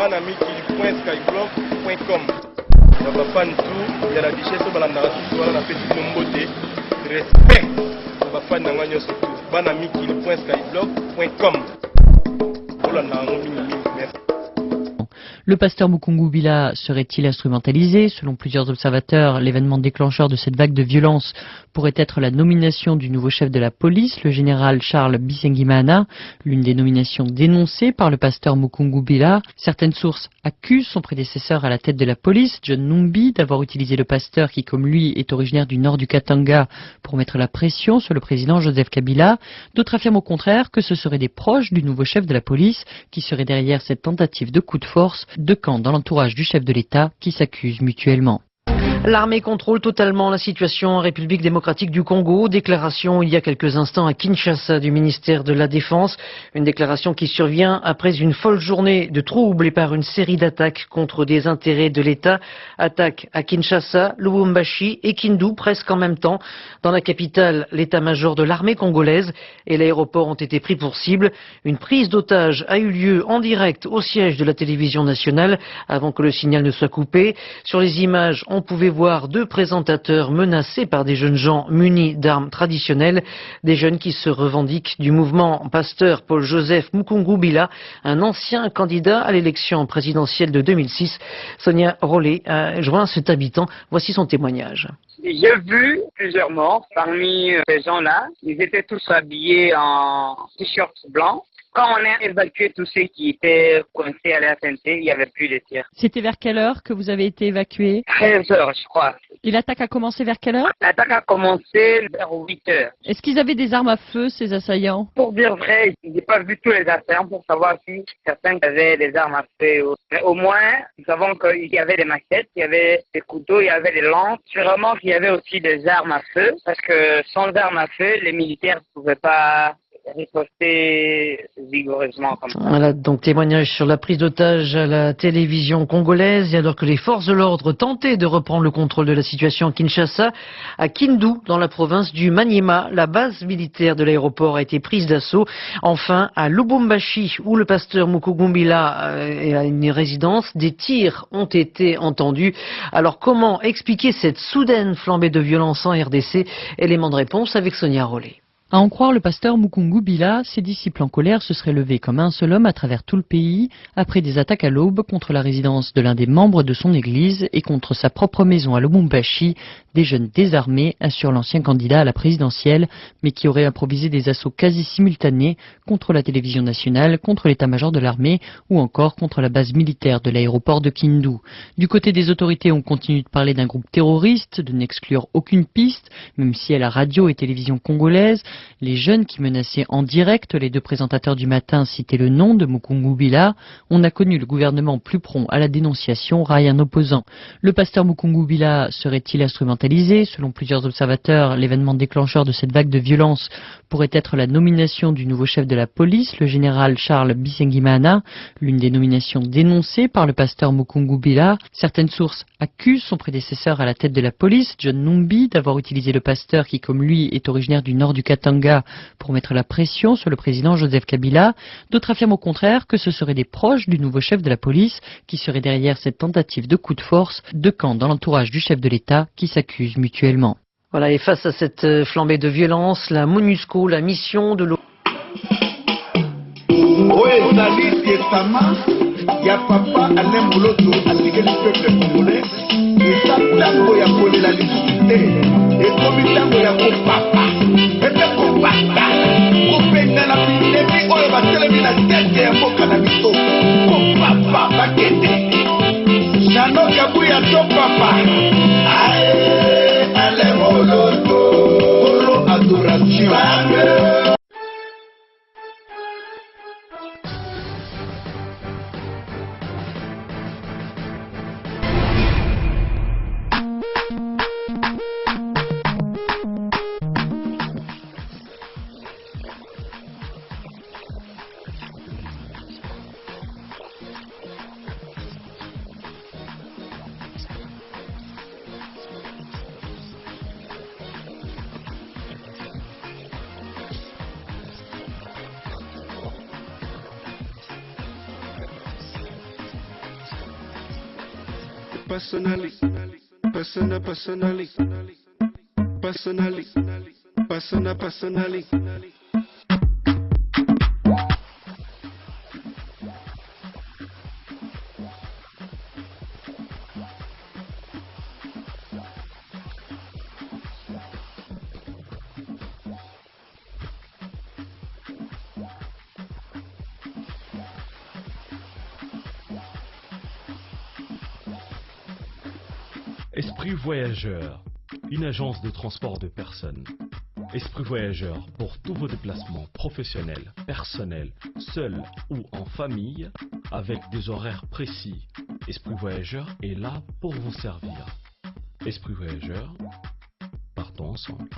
bana mikili.skyblock.com. Na bafan tout ya la duchesse balandaka tout wana na peti mbote respect na bafan na ngwanyo surtout bana mikili.skyblock.com. Olanda mingi merci. Le pasteur Mukungu Bila serait-il instrumentalisé? Selon plusieurs observateurs, l'événement déclencheur de cette vague de violence pourrait être la nomination du nouveau chef de la police, le général Charles Bisengimana, l'une des nominations dénoncées par le pasteur Mukungu Bila. Certaines sources accusent son prédécesseur à la tête de la police, John Numbi, d'avoir utilisé le pasteur qui, comme lui, est originaire du nord du Katanga pour mettre la pression sur le président Joseph Kabila. D'autres affirment au contraire que ce seraient des proches du nouveau chef de la police qui seraient derrière cette tentative de coup de force. Deux camps dans l'entourage du chef de l'État qui s'accusent mutuellement. L'armée contrôle totalement la situation en République démocratique du Congo. Déclaration il y a quelques instants à Kinshasa du ministère de la Défense. Une déclaration qui survient après une folle journée de troubles et par une série d'attaques contre des intérêts de l'État. Attaques à Kinshasa, Lubumbashi et Kindu presque en même temps. Dans la capitale, l'état-major de l'armée congolaise et l'aéroport ont été pris pour cible. Une prise d'otage a eu lieu en direct au siège de la télévision nationale avant que le signal ne soit coupé. Sur les images, on pouvait voir deux présentateurs menacés par des jeunes gens munis d'armes traditionnelles, des jeunes qui se revendiquent du mouvement pasteur Paul-Joseph Mukungu Bila, un ancien candidat à l'élection présidentielle de 2006. Sonia Rollet a joint cet habitant. Voici son témoignage. J'ai vu plusieurs morts parmi ces gens-là. Ils étaient tous habillés en t-shirt blanc. Quand on a évacué tous ceux qui étaient coincés à la SNT, il n'y avait plus de tirs. C'était vers quelle heure que vous avez été évacué? 13 heures, je crois. Et l'attaque a commencé vers quelle heure? L'attaque a commencé vers 8 heures. Est-ce qu'ils avaient des armes à feu, ces assaillants? Pour dire vrai, je n'ai pas vu tous les assaillants pour savoir si certains avaient des armes à feu. Mais au moins, nous savons qu'il y avait des machettes, il y avait des couteaux, il y avait des lances. Sûrement qu'il y avait aussi des armes à feu, parce que sans armes à feu, les militaires ne pouvaient pas riposter vigoureusement comme ça. Voilà, donc témoignage sur la prise d'otage à la télévision congolaise. Et alors que les forces de l'ordre tentaient de reprendre le contrôle de la situation à Kinshasa, à Kindu, dans la province du Maniema, la base militaire de l'aéroport a été prise d'assaut. Enfin, à Lubumbashi, où le pasteur Mukungu Bila a une résidence, des tirs ont été entendus. Alors comment expliquer cette soudaine flambée de violence en RDC? Élément de réponse avec Sonia Rollet. À en croire le pasteur Mukungu Bila, ses disciples en colère se seraient levés comme un seul homme à travers tout le pays après des attaques à l'aube contre la résidence de l'un des membres de son église et contre sa propre maison à Lubumbashi. Des jeunes désarmés, assure l'ancien candidat à la présidentielle, mais qui auraient improvisé des assauts quasi simultanés contre la télévision nationale, contre l'état-major de l'armée ou encore contre la base militaire de l'aéroport de Kindu. Du côté des autorités, on continue de parler d'un groupe terroriste, de n'exclure aucune piste, même si à la radio et télévision congolaise, les jeunes qui menaçaient en direct les deux présentateurs du matin citaient le nom de Mukungu Bila. On a connu le gouvernement plus prompt à la dénonciation, raille un opposant. Le pasteur Mukungu Bila serait-il instrumentalisé? Selon plusieurs observateurs, l'événement déclencheur de cette vague de violence pourrait être la nomination du nouveau chef de la police, le général Charles Bisengimana, l'une des nominations dénoncées par le pasteur Mukungu Bila. Certaines sources accusent son prédécesseur à la tête de la police, John Numbi, d'avoir utilisé le pasteur qui, comme lui, est originaire du nord du Katanga pour mettre la pression sur le président Joseph Kabila. D'autres affirment au contraire que ce seraient des proches du nouveau chef de la police qui seraient derrière cette tentative de coup de force. Deux camps dans l'entourage du chef de l'État qui s'accusent mutuellement. Voilà, et face à cette flambée de violence, la MONUSCO, la mission de l'ONU. personally, personally. Esprit Voyageur, une agence de transport de personnes. Esprit Voyageur pour tous vos déplacements professionnels, personnels, seuls ou en famille, avec des horaires précis. Esprit Voyageur est là pour vous servir. Esprit Voyageur, partons ensemble.